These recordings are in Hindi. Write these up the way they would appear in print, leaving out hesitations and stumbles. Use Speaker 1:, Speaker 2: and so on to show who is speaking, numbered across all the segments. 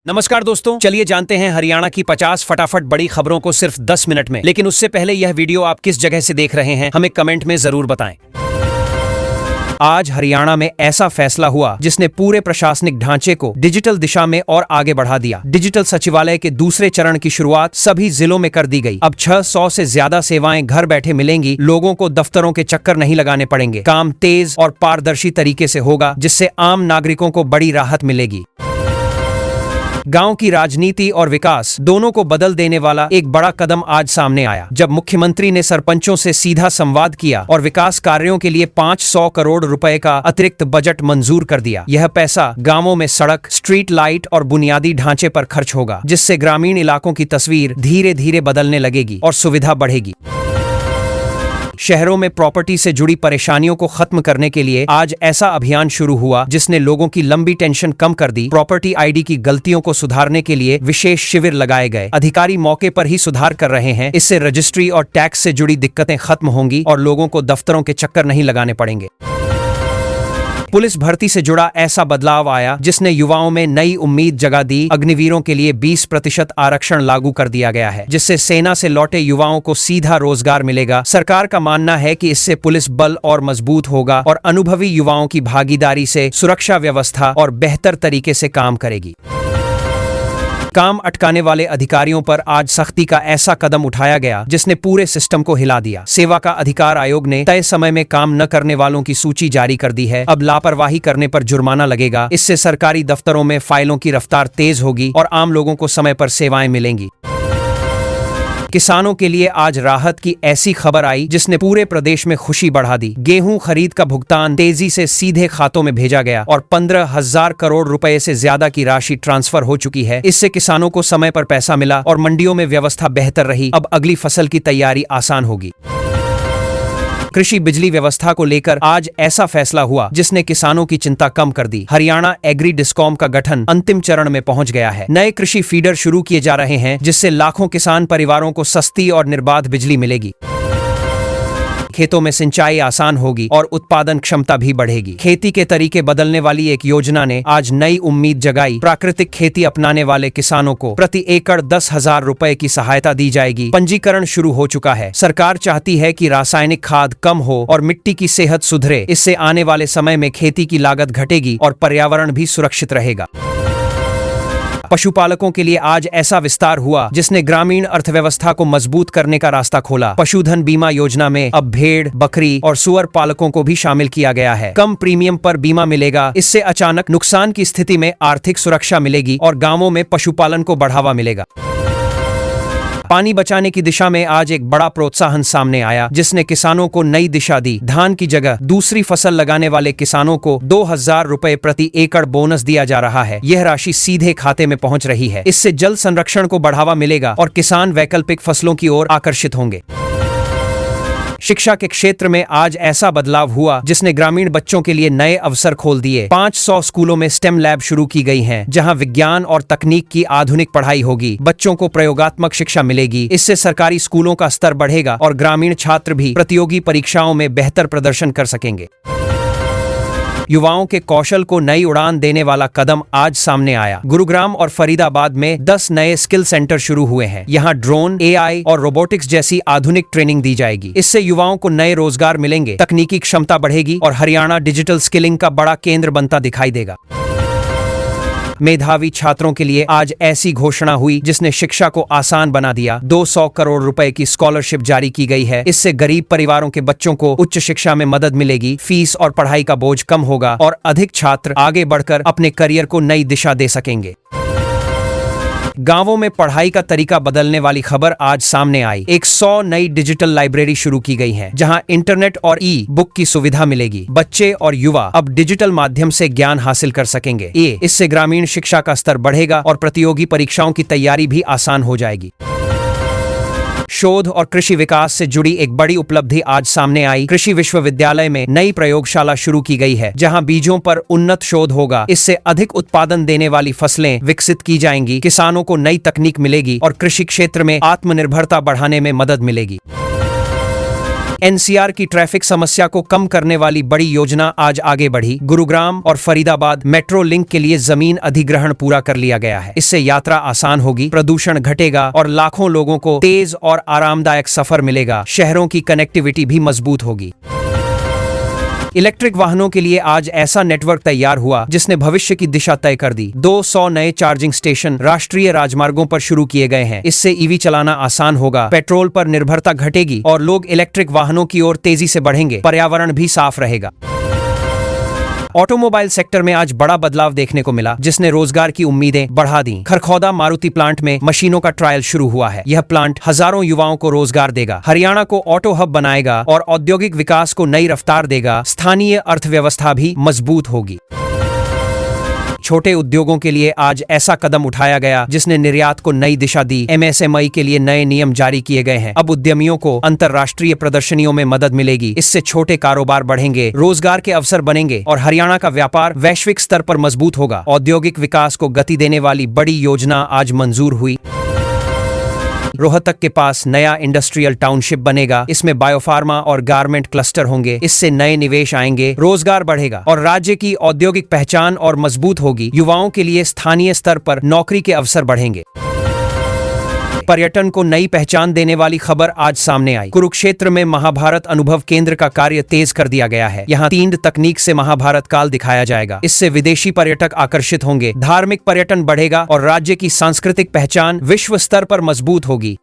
Speaker 1: नमस्कार दोस्तों, चलिए जानते हैं हरियाणा की 50 फटाफट बड़ी खबरों को सिर्फ 10 मिनट में। लेकिन उससे पहले यह वीडियो आप किस जगह से देख रहे हैं हमें कमेंट में जरूर बताएं। आज हरियाणा में ऐसा फैसला हुआ जिसने पूरे प्रशासनिक ढांचे को डिजिटल दिशा में और आगे बढ़ा दिया। डिजिटल सचिवालय के दूसरे चरण की शुरुआत सभी जिलों में कर दी गई। अब 600 से ज्यादा सेवाएं घर बैठे मिलेंगी। लोगों को दफ्तरों के चक्कर नहीं लगाने पड़ेंगे। काम तेज और पारदर्शी तरीके से होगा, जिससे आम नागरिकों को बड़ी राहत मिलेगी। गांव की राजनीति और विकास दोनों को बदल देने वाला एक बड़ा कदम आज सामने आया, जब मुख्यमंत्री ने सरपंचों से सीधा संवाद किया और विकास कार्यों के लिए 500 करोड़ रुपए का अतिरिक्त बजट मंजूर कर दिया। यह पैसा गांवों में सड़क, स्ट्रीट लाइट और बुनियादी ढांचे पर खर्च होगा, जिससे ग्रामीण इलाकों की तस्वीर धीरे धीरे बदलने लगेगी और सुविधा बढ़ेगी। शहरों में प्रॉपर्टी से जुड़ी परेशानियों को खत्म करने के लिए आज ऐसा अभियान शुरू हुआ जिसने लोगों की लंबी टेंशन कम कर दी। प्रॉपर्टी आईडी की गलतियों को सुधारने के लिए विशेष शिविर लगाए गए। अधिकारी मौके पर ही सुधार कर रहे हैं। इससे रजिस्ट्री और टैक्स से जुड़ी दिक्कतें खत्म होंगी और लोगों को दफ्तरों के चक्कर नहीं लगाने पड़ेंगे। पुलिस भर्ती से जुड़ा ऐसा बदलाव आया जिसने युवाओं में नई उम्मीद जगा दी। अग्निवीरों के लिए 20% आरक्षण लागू कर दिया गया है, जिससे सेना से लौटे युवाओं को सीधा रोजगार मिलेगा। सरकार का मानना है कि इससे पुलिस बल और मजबूत होगा और अनुभवी युवाओं की भागीदारी से सुरक्षा व्यवस्था और बेहतर तरीके से काम करेगी। काम अटकाने वाले अधिकारियों पर आज सख्ती का ऐसा कदम उठाया गया जिसने पूरे सिस्टम को हिला दिया। सेवा का अधिकार आयोग ने तय समय में काम न करने वालों की सूची जारी कर दी है। अब लापरवाही करने पर जुर्माना लगेगा। इससे सरकारी दफ्तरों में फाइलों की रफ्तार तेज होगी और आम लोगों को समय पर सेवाएं मिलेंगी। किसानों के लिए आज राहत की ऐसी खबर आई जिसने पूरे प्रदेश में खुशी बढ़ा दी। गेहूं खरीद का भुगतान तेजी से सीधे खातों में भेजा गया और 15,000 करोड़ रुपए से ज्यादा की राशि ट्रांसफर हो चुकी है। इससे किसानों को समय पर पैसा मिला और मंडियों में व्यवस्था बेहतर रही। अब अगली फसल की तैयारी आसान होगी। कृषि बिजली व्यवस्था को लेकर आज ऐसा फैसला हुआ जिसने किसानों की चिंता कम कर दी। हरियाणा एग्री डिस्कॉम का गठन अंतिम चरण में पहुंच गया है। नए कृषि फीडर शुरू किए जा रहे हैं, जिससे लाखों किसान परिवारों को सस्ती और निर्बाध बिजली मिलेगी। खेतों में सिंचाई आसान होगी और उत्पादन क्षमता भी बढ़ेगी। खेती के तरीके बदलने वाली एक योजना ने आज नई उम्मीद जगाई। प्राकृतिक खेती अपनाने वाले किसानों को प्रति एकड़ 10,000 रुपए की सहायता दी जाएगी। पंजीकरण शुरू हो चुका है। सरकार चाहती है कि रासायनिक खाद कम हो और मिट्टी की सेहत सुधरे। इससे आने वाले समय में खेती की लागत घटेगी और पर्यावरण भी सुरक्षित रहेगा। पशुपालकों के लिए आज ऐसा विस्तार हुआ जिसने ग्रामीण अर्थव्यवस्था को मजबूत करने का रास्ता खोला। पशुधन बीमा योजना में अब भेड़, बकरी और सुअर पालकों को भी शामिल किया गया है। कम प्रीमियम पर बीमा मिलेगा। इससे अचानक नुकसान की स्थिति में आर्थिक सुरक्षा मिलेगी और गांवों में पशुपालन को बढ़ावा मिलेगा। पानी बचाने की दिशा में आज एक बड़ा प्रोत्साहन सामने आया जिसने किसानों को नई दिशा दी। धान की जगह दूसरी फसल लगाने वाले किसानों को 2,000 रुपए प्रति एकड़ बोनस दिया जा रहा है। यह राशि सीधे खाते में पहुंच रही है। इससे जल संरक्षण को बढ़ावा मिलेगा और किसान वैकल्पिक फसलों की ओर आकर्षित होंगे। शिक्षा के क्षेत्र में आज ऐसा बदलाव हुआ जिसने ग्रामीण बच्चों के लिए नए अवसर खोल दिए। 500 स्कूलों में स्टेम लैब शुरू की गई हैं, जहां विज्ञान और तकनीक की आधुनिक पढ़ाई होगी। बच्चों को प्रयोगात्मक शिक्षा मिलेगी। इससे सरकारी स्कूलों का स्तर बढ़ेगा और ग्रामीण छात्र भी प्रतियोगी परीक्षाओं में बेहतर प्रदर्शन कर सकेंगे। युवाओं के कौशल को नई उड़ान देने वाला कदम आज सामने आया। गुरुग्राम और फरीदाबाद में 10 नए स्किल सेंटर शुरू हुए हैं। यहाँ ड्रोन, AI और रोबोटिक्स जैसी आधुनिक ट्रेनिंग दी जाएगी। इससे युवाओं को नए रोजगार मिलेंगे, तकनीकी क्षमता बढ़ेगी और हरियाणा डिजिटल स्किलिंग का बड़ा केंद्र बनता दिखाई देगा। मेधावी छात्रों के लिए आज ऐसी घोषणा हुई जिसने शिक्षा को आसान बना दिया। 200 करोड़ रुपए की स्कॉलरशिप जारी की गई है। इससे गरीब परिवारों के बच्चों को उच्च शिक्षा में मदद मिलेगी। फीस और पढ़ाई का बोझ कम होगा और अधिक छात्र आगे बढ़कर अपने करियर को नई दिशा दे सकेंगे। गांवों में पढ़ाई का तरीका बदलने वाली खबर आज सामने आई। 100 नई डिजिटल लाइब्रेरी शुरू की गई हैं, जहां इंटरनेट और ई-बुक की सुविधा मिलेगी। बच्चे और युवा अब डिजिटल माध्यम से ज्ञान हासिल कर सकेंगे। इससे ग्रामीण शिक्षा का स्तर बढ़ेगा और प्रतियोगी परीक्षाओं की तैयारी भी आसान हो जाएगी। शोध और कृषि विकास से जुड़ी एक बड़ी उपलब्धि आज सामने आई। कृषि विश्वविद्यालय में नई प्रयोगशाला शुरू की गई है, जहां बीजों पर उन्नत शोध होगा। इससे अधिक उत्पादन देने वाली फसलें विकसित की जाएंगी। किसानों को नई तकनीक मिलेगी और कृषि क्षेत्र में आत्मनिर्भरता बढ़ाने में मदद मिलेगी। एनसीआर की ट्रैफिक समस्या को कम करने वाली बड़ी योजना आज आगे बढ़ी। गुरुग्राम और फरीदाबाद मेट्रो लिंक के लिए जमीन अधिग्रहण पूरा कर लिया गया है। इससे यात्रा आसान होगी, प्रदूषण घटेगा और लाखों लोगों को तेज और आरामदायक सफर मिलेगा। शहरों की कनेक्टिविटी भी मजबूत होगी। इलेक्ट्रिक वाहनों के लिए आज ऐसा नेटवर्क तैयार हुआ जिसने भविष्य की दिशा तय कर दी। 200 नए चार्जिंग स्टेशन राष्ट्रीय राजमार्गों पर शुरू किए गए हैं। इससे ईवी चलाना आसान होगा, पेट्रोल पर निर्भरता घटेगी और लोग इलेक्ट्रिक वाहनों की ओर तेजी से बढ़ेंगे। पर्यावरण भी साफ रहेगा। ऑटोमोबाइल सेक्टर में आज बड़ा बदलाव देखने को मिला, जिसने रोजगार की उम्मीदें बढ़ा दी। खरखौदा मारुति प्लांट में मशीनों का ट्रायल शुरू हुआ है। यह प्लांट हजारों युवाओं को रोजगार देगा, हरियाणा को ऑटो हब बनाएगा और औद्योगिक विकास को नई रफ्तार देगा। स्थानीय अर्थव्यवस्था भी मजबूत होगी। छोटे उद्योगों के लिए आज ऐसा कदम उठाया गया जिसने निर्यात को नई दिशा दी। एमएसएमई के लिए नए नियम जारी किए गए हैं। अब उद्यमियों को अंतर्राष्ट्रीय प्रदर्शनियों में मदद मिलेगी। इससे छोटे कारोबार बढ़ेंगे, रोजगार के अवसर बनेंगे और हरियाणा का व्यापार वैश्विक स्तर पर मजबूत होगा। औद्योगिक विकास को गति देने वाली बड़ी योजना आज मंजूर हुई। रोहतक के पास नया इंडस्ट्रियल टाउनशिप बनेगा। इसमें बायोफार्मा और गारमेंट क्लस्टर होंगे। इससे नए निवेश आएंगे, रोजगार बढ़ेगा और राज्य की औद्योगिक पहचान और मजबूत होगी। युवाओं के लिए स्थानीय स्तर पर नौकरी के अवसर बढ़ेंगे। पर्यटन को नई पहचान देने वाली खबर आज सामने आई। कुरुक्षेत्र में महाभारत अनुभव केंद्र का कार्य तेज कर दिया गया है। यहाँ 3D तकनीक से महाभारत काल दिखाया जाएगा। इससे विदेशी पर्यटक आकर्षित होंगे, धार्मिक पर्यटन बढ़ेगा और राज्य की सांस्कृतिक पहचान विश्व स्तर पर मजबूत होगी।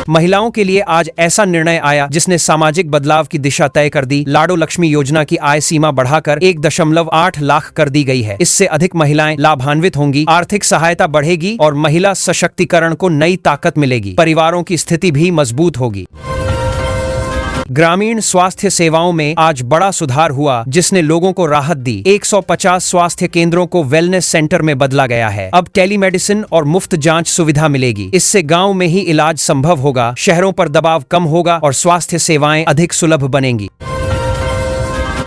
Speaker 1: महिलाओं के लिए आज ऐसा निर्णय आया जिसने सामाजिक बदलाव की दिशा तय कर दी। लाडो लक्ष्मी योजना की आय सीमा बढ़ाकर 1.8 लाख कर दी गई है। इससे अधिक महिलाएं लाभान्वित होंगी, आर्थिक सहायता बढ़ेगी और महिला सशक्तिकरण को नई ताकत मिलेगी। परिवारों की स्थिति भी मजबूत होगी। ग्रामीण स्वास्थ्य सेवाओं में आज बड़ा सुधार हुआ जिसने लोगों को राहत दी। 150 स्वास्थ्य केंद्रों को वेलनेस सेंटर में बदला गया है। अब टेलीमेडिसिन और मुफ्त जांच सुविधा मिलेगी। इससे गांव में ही इलाज संभव होगा, शहरों पर दबाव कम होगा और स्वास्थ्य सेवाएं अधिक सुलभ बनेंगी।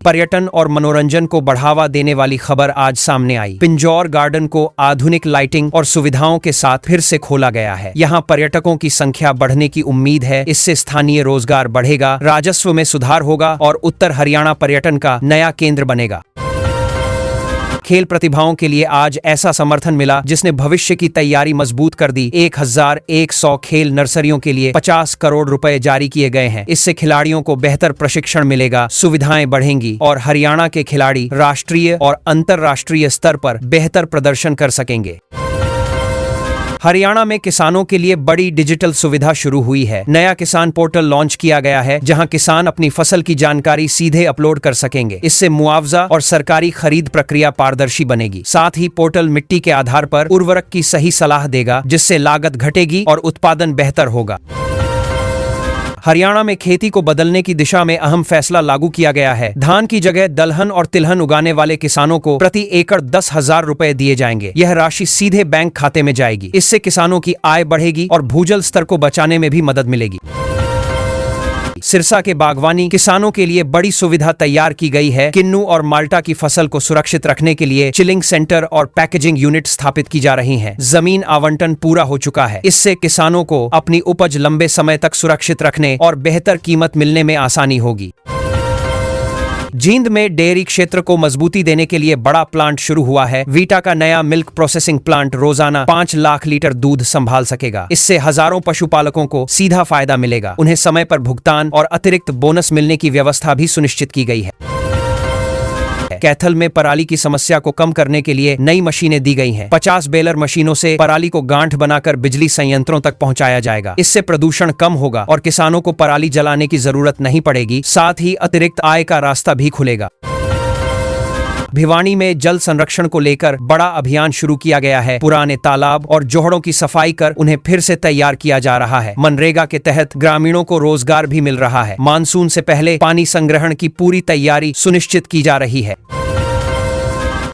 Speaker 1: पर्यटन और मनोरंजन को बढ़ावा देने वाली खबर आज सामने आई। पिंजौर गार्डन को आधुनिक लाइटिंग और सुविधाओं के साथ फिर से खोला गया है। यहाँ पर्यटकों की संख्या बढ़ने की उम्मीद है। इससे स्थानीय रोजगार बढ़ेगा, राजस्व में सुधार होगा और उत्तर हरियाणा पर्यटन का नया केंद्र बनेगा। खेल प्रतिभाओं के लिए आज ऐसा समर्थन मिला जिसने भविष्य की तैयारी मजबूत कर दी। 1100 खेल नर्सरियों के लिए 50 करोड़ रुपए जारी किए गए हैं। इससे खिलाड़ियों को बेहतर प्रशिक्षण मिलेगा, सुविधाएं बढ़ेंगी और हरियाणा के खिलाड़ी राष्ट्रीय और अंतर्राष्ट्रीय स्तर पर बेहतर प्रदर्शन कर सकेंगे। हरियाणा में किसानों के लिए बड़ी डिजिटल सुविधा शुरू हुई है। नया किसान पोर्टल लॉन्च किया गया है जहां किसान अपनी फसल की जानकारी सीधे अपलोड कर सकेंगे। इससे मुआवजा और सरकारी खरीद प्रक्रिया पारदर्शी बनेगी। साथ ही पोर्टल मिट्टी के आधार पर उर्वरक की सही सलाह देगा, जिससे लागत घटेगी और उत्पादन बेहतर होगा। हरियाणा में खेती को बदलने की दिशा में अहम फैसला लागू किया गया है। धान की जगह दलहन और तिलहन उगाने वाले किसानों को प्रति एकड़ 10,000 रुपए दिए जाएंगे। यह राशि सीधे बैंक खाते में जाएगी। इससे किसानों की आय बढ़ेगी और भूजल स्तर को बचाने में भी मदद मिलेगी। सिरसा के बागवानी किसानों के लिए बड़ी सुविधा तैयार की गई है। किन्नू और माल्टा की फसल को सुरक्षित रखने के लिए चिलिंग सेंटर और पैकेजिंग यूनिट स्थापित की जा रही हैं। जमीन आवंटन पूरा हो चुका है। इससे किसानों को अपनी उपज लंबे समय तक सुरक्षित रखने और बेहतर कीमत मिलने में आसानी होगी। जींद में डेयरी क्षेत्र को मजबूती देने के लिए बड़ा प्लांट शुरू हुआ है। वीटा का नया मिल्क प्रोसेसिंग प्लांट रोजाना 5 लाख लीटर दूध संभाल सकेगा। इससे हजारों पशुपालकों को सीधा फायदा मिलेगा। उन्हें समय पर भुगतान और अतिरिक्त बोनस मिलने की व्यवस्था भी सुनिश्चित की गई है। कैथल में पराली की समस्या को कम करने के लिए नई मशीनें दी गई हैं। 50 बेलर मशीनों से पराली को गांठ बनाकर बिजली संयंत्रों तक पहुंचाया जाएगा। इससे प्रदूषण कम होगा और किसानों को पराली जलाने की जरूरत नहीं पड़ेगी। साथ ही अतिरिक्त आय का रास्ता भी खुलेगा। भिवानी में जल संरक्षण को लेकर बड़ा अभियान शुरू किया गया है। पुराने तालाब और जोहड़ों की सफाई कर उन्हें फिर से तैयार किया जा रहा है। मनरेगा के तहत ग्रामीणों को रोजगार भी मिल रहा है। मानसून से पहले पानी संग्रहण की पूरी तैयारी सुनिश्चित की जा रही है।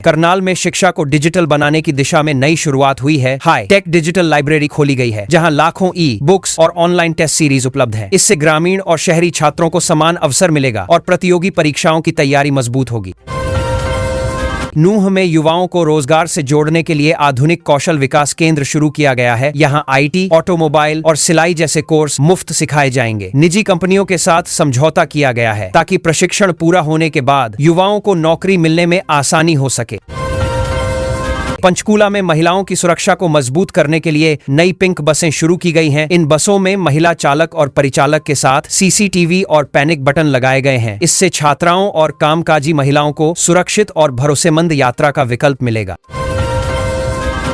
Speaker 1: करनाल में शिक्षा को डिजिटल बनाने की दिशा में नई शुरुआत हुई है। हाई टेक डिजिटल लाइब्रेरी खोली गई है जहां लाखों बुक्स और ऑनलाइन टेस्ट सीरीज उपलब्ध है। इससे ग्रामीण और शहरी छात्रों को समान अवसर मिलेगा और प्रतियोगी परीक्षाओं की तैयारी मजबूत होगी। नूंह में युवाओं को रोजगार से जोड़ने के लिए आधुनिक कौशल विकास केंद्र शुरू किया गया है। यहाँ IT, ऑटोमोबाइल और सिलाई जैसे कोर्स मुफ्त सिखाए जाएंगे। निजी कंपनियों के साथ समझौता किया गया है ताकि प्रशिक्षण पूरा होने के बाद युवाओं को नौकरी मिलने में आसानी हो सके। पंचकूला में महिलाओं की सुरक्षा को मजबूत करने के लिए नई पिंक बसें शुरू की गई हैं। इन बसों में महिला चालक और परिचालक के साथ CCTV और पैनिक बटन लगाए गए हैं। इससे छात्राओं और कामकाजी महिलाओं को सुरक्षित और भरोसेमंद यात्रा का विकल्प मिलेगा।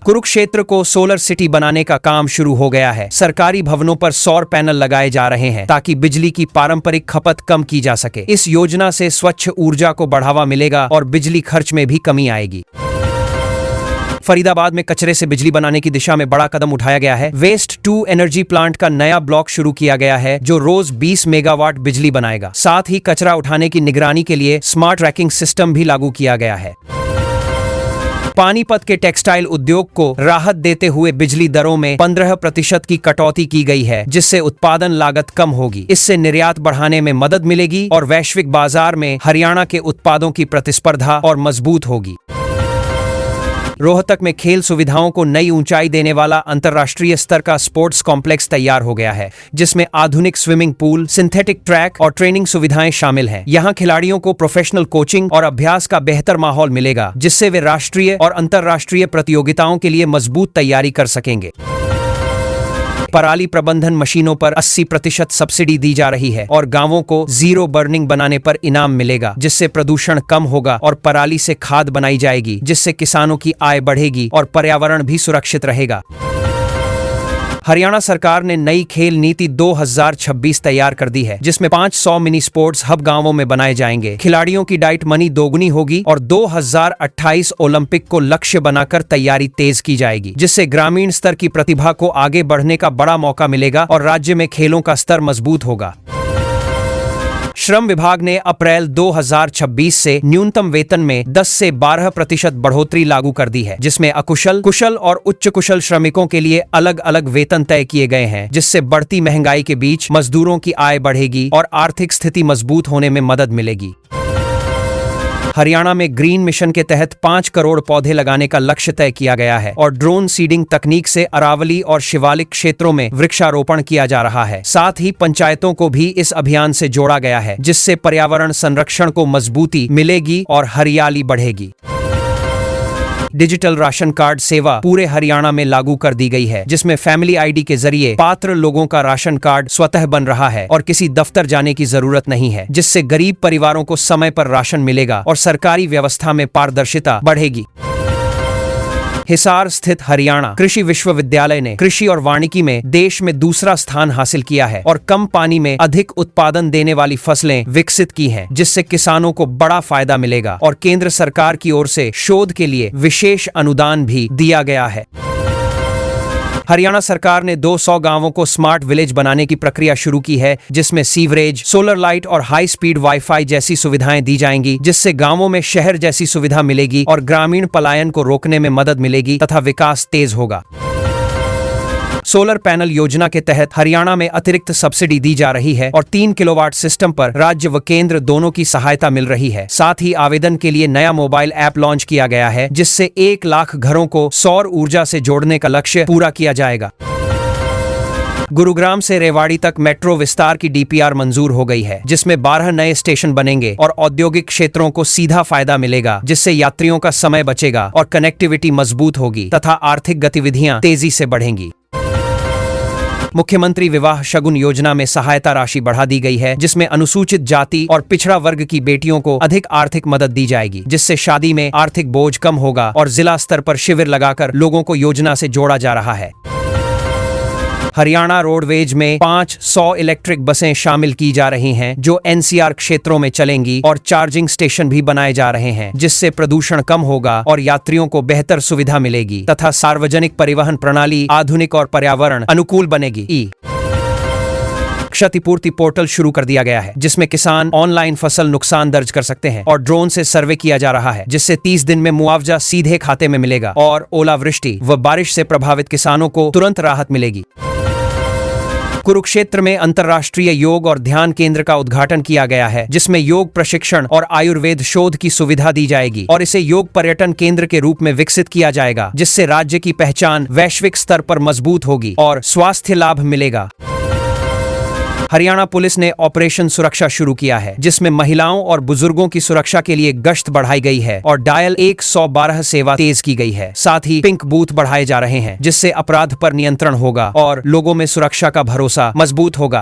Speaker 1: कुरुक्षेत्र को सोलर सिटी बनाने का काम शुरू हो गया है। सरकारी भवनों पर सौर पैनल लगाए जा रहे हैं ताकि बिजली की पारंपरिक खपत कम की जा सके। इस योजना से स्वच्छ ऊर्जा को बढ़ावा मिलेगा और बिजली खर्च में भी कमी आएगी। फरीदाबाद में कचरे से बिजली बनाने की दिशा में बड़ा कदम उठाया गया है। वेस्ट टू एनर्जी प्लांट का नया ब्लॉक शुरू किया गया है जो रोज 20 मेगावाट बिजली बनाएगा। साथ ही कचरा उठाने की निगरानी के लिए स्मार्ट ट्रैकिंग सिस्टम भी लागू किया गया है। पानीपत के टेक्सटाइल उद्योग को राहत देते हुए बिजली दरों में 15% की कटौती की गई है, जिससे उत्पादन लागत कम होगी। इससे निर्यात बढ़ाने में मदद मिलेगी और वैश्विक बाजार में हरियाणा के उत्पादों की प्रतिस्पर्धा और मजबूत होगी। रोहतक में खेल सुविधाओं को नई ऊंचाई देने वाला अंतर्राष्ट्रीय स्तर का स्पोर्ट्स कॉम्प्लेक्स तैयार हो गया है, जिसमें आधुनिक स्विमिंग पूल, सिंथेटिक ट्रैक और ट्रेनिंग सुविधाएं शामिल हैं। यहां खिलाड़ियों को प्रोफेशनल कोचिंग और अभ्यास का बेहतर माहौल मिलेगा, जिससे वे राष्ट्रीय और अंतर्राष्ट्रीय प्रतियोगिताओं के लिए मजबूत तैयारी कर सकेंगे। पराली प्रबंधन मशीनों पर 80% सब्सिडी दी जा रही है और गांवों को जीरो बर्निंग बनाने पर इनाम मिलेगा, जिससे प्रदूषण कम होगा और पराली से खाद बनाई जाएगी, जिससे किसानों की आय बढ़ेगी और पर्यावरण भी सुरक्षित रहेगा। हरियाणा सरकार ने नई खेल नीति 2026 तैयार कर दी है, जिसमें 500 मिनी स्पोर्ट्स हब गांवों में बनाए जाएंगे। खिलाड़ियों की डाइट मनी दोगुनी होगी और 2028 ओलंपिक को लक्ष्य बनाकर तैयारी तेज की जाएगी, जिससे ग्रामीण स्तर की प्रतिभा को आगे बढ़ने का बड़ा मौका मिलेगा और राज्य में खेलों का स्तर मजबूत होगा। श्रम विभाग ने अप्रैल 2026 से न्यूनतम वेतन में 10 से 12% बढ़ोतरी लागू कर दी है, जिसमें अकुशल, कुशल और उच्च कुशल श्रमिकों के लिए अलग अलग वेतन तय किए गए हैं, जिससे बढ़ती महंगाई के बीच मजदूरों की आय बढ़ेगी और आर्थिक स्थिति मजबूत होने में मदद मिलेगी। हरियाणा में ग्रीन मिशन के तहत 5 करोड़ पौधे लगाने का लक्ष्य तय किया गया है और ड्रोन सीडिंग तकनीक से अरावली और शिवालिक क्षेत्रों में वृक्षारोपण किया जा रहा है। साथ ही पंचायतों को भी इस अभियान से जोड़ा गया है, जिससे पर्यावरण संरक्षण को मजबूती मिलेगी और हरियाली बढ़ेगी। डिजिटल राशन कार्ड सेवा पूरे हरियाणा में लागू कर दी गई है, जिसमें फैमिली ID के जरिए पात्र लोगों का राशन कार्ड स्वतः बन रहा है और किसी दफ्तर जाने की जरूरत नहीं है, जिससे गरीब परिवारों को समय पर राशन मिलेगा और सरकारी व्यवस्था में पारदर्शिता बढ़ेगी। हिसार स्थित हरियाणा कृषि विश्वविद्यालय ने कृषि और वानिकी में देश में दूसरा स्थान हासिल किया है और कम पानी में अधिक उत्पादन देने वाली फसलें विकसित की हैं, जिससे किसानों को बड़ा फायदा मिलेगा और केंद्र सरकार की ओर से शोध के लिए विशेष अनुदान भी दिया गया है। हरियाणा सरकार ने 200 गांवों को स्मार्ट विलेज बनाने की प्रक्रिया शुरू की है, जिसमें सीवरेज, सोलर लाइट और हाई स्पीड वाईफाई जैसी सुविधाएं दी जाएंगी, जिससे गांवों में शहर जैसी सुविधा मिलेगी और ग्रामीण पलायन को रोकने में मदद मिलेगी तथा विकास तेज होगा। सोलर पैनल योजना के तहत हरियाणा में अतिरिक्त सब्सिडी दी जा रही है और 3 किलोवाट सिस्टम पर राज्य व केंद्र दोनों की सहायता मिल रही है। साथ ही आवेदन के लिए नया मोबाइल ऐप लॉन्च किया गया है, जिससे 1 लाख घरों को सौर ऊर्जा से जोड़ने का लक्ष्य पूरा किया जाएगा। गुरुग्राम से रेवाड़ी तक मेट्रो विस्तार की DPR मंजूर हो गई है, जिसमें 12 नए स्टेशन बनेंगे और औद्योगिक क्षेत्रों को सीधा फायदा मिलेगा, जिससे यात्रियों का समय बचेगा और कनेक्टिविटी मजबूत होगी तथा आर्थिक गतिविधियां तेजी से बढ़ेंगी। मुख्यमंत्री विवाह शगुन योजना में सहायता राशि बढ़ा दी गई है, जिसमें अनुसूचित जाति और पिछड़ा वर्ग की बेटियों को अधिक आर्थिक मदद दी जाएगी, जिससे शादी में आर्थिक बोझ कम होगा और जिला स्तर पर शिविर लगाकर लोगों को योजना से जोड़ा जा रहा है। हरियाणा रोडवेज में 500 इलेक्ट्रिक बसें शामिल की जा रही हैं, जो NCR क्षेत्रों में चलेंगी और चार्जिंग स्टेशन भी बनाए जा रहे हैं, जिससे प्रदूषण कम होगा और यात्रियों को बेहतर सुविधा मिलेगी तथा सार्वजनिक परिवहन प्रणाली आधुनिक और पर्यावरण अनुकूल बनेगी। क्षतिपूर्ति पोर्टल शुरू कर दिया गया है, जिसमें किसान ऑनलाइन फसल नुकसान दर्ज कर सकते हैं और ड्रोन से सर्वे किया जा रहा है, जिससे 30 दिन में मुआवजा सीधे खाते में मिलेगा और ओलावृष्टि व बारिश से प्रभावित किसानों को तुरंत राहत मिलेगी। कुरुक्षेत्र में अंतर्राष्ट्रीय योग और ध्यान केंद्र का उद्घाटन किया गया है, जिसमें योग प्रशिक्षण और आयुर्वेद शोध की सुविधा दी जाएगी और इसे योग पर्यटन केंद्र के रूप में विकसित किया जाएगा, जिससे राज्य की पहचान वैश्विक स्तर पर मजबूत होगी और स्वास्थ्य लाभ मिलेगा। हरियाणा पुलिस ने ऑपरेशन सुरक्षा शुरू किया है, जिसमें महिलाओं और बुजुर्गों की सुरक्षा के लिए गश्त बढ़ाई गई है और डायल 112 सेवा तेज की गई है। साथ ही पिंक बूथ बढ़ाए जा रहे हैं, जिससे अपराध पर नियंत्रण होगा और लोगों में सुरक्षा का भरोसा मजबूत होगा।